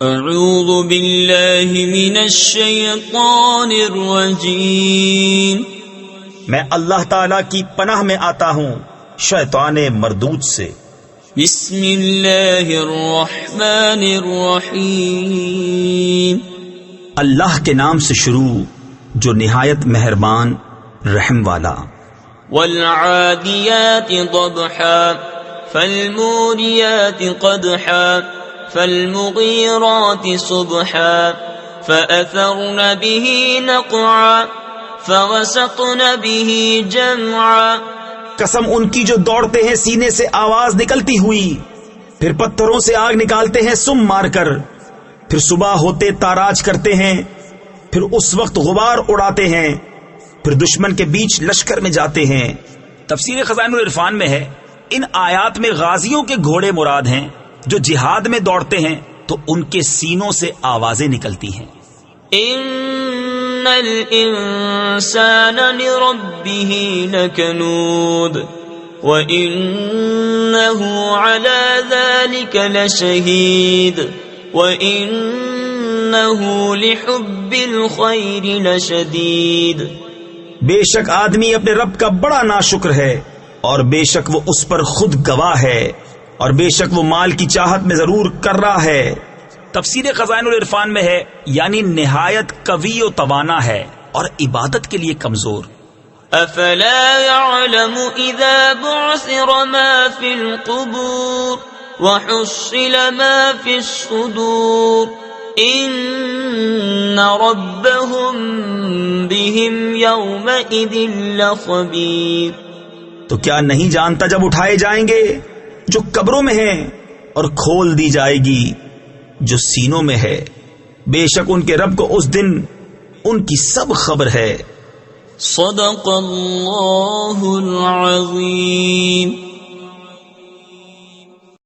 اعوذ باللہ من الشیطان الرجیم، میں اللہ تعالی کی پناہ میں آتا ہوں شیطان مردود سے۔ بسم اللہ الرحمن الرحیم، اللہ کے نام سے شروع جو نہایت مہربان رحم والا۔ والعادیات ضبحا فالموریات قدحا فالمغیرات صبحا فأثرن به نقعا فوسطن به جمعا۔ قسم ان کی جو دوڑتے ہیں سینے سے آواز نکلتی ہوئی، پھر پتھروں سے آگ نکالتے ہیں سم مار کر، پھر صبح ہوتے تاراج کرتے ہیں، پھر اس وقت غبار اڑاتے ہیں، پھر دشمن کے بیچ لشکر میں جاتے ہیں۔ تفسیر خزائن العرفان میں ہے ان آیات میں غازیوں کے گھوڑے مراد ہیں جو جہاد میں دوڑتے ہیں تو ان کے سینوں سے آوازیں نکلتی ہیں۔ ان الانسان لربه لکنود وانه على ذلك لشهید وانه لحب الخير لشدید۔ بے شک آدمی اپنے رب کا بڑا ناشکر ہے، اور بے شک وہ اس پر خود گواہ ہے، اور بے شک وہ مال کی چاہت میں ضرور کر رہا ہے۔ تفسیر خزائن العرفان میں ہے یعنی نہایت قوی و توانا ہے اور عبادت کے لیے کمزور۔ افلا يعلم اذا بعثر ما في القبور وحصل ما في الصدور ان ربهم بهم يومئذ لخبير۔ تو کیا نہیں جانتا جب اٹھائے جائیں گے جو قبروں میں ہیں اور کھول دی جائے گی جو سینوں میں ہے، بے شک ان کے رب کو اس دن ان کی سب خبر ہے۔ صدق اللہ العظیم۔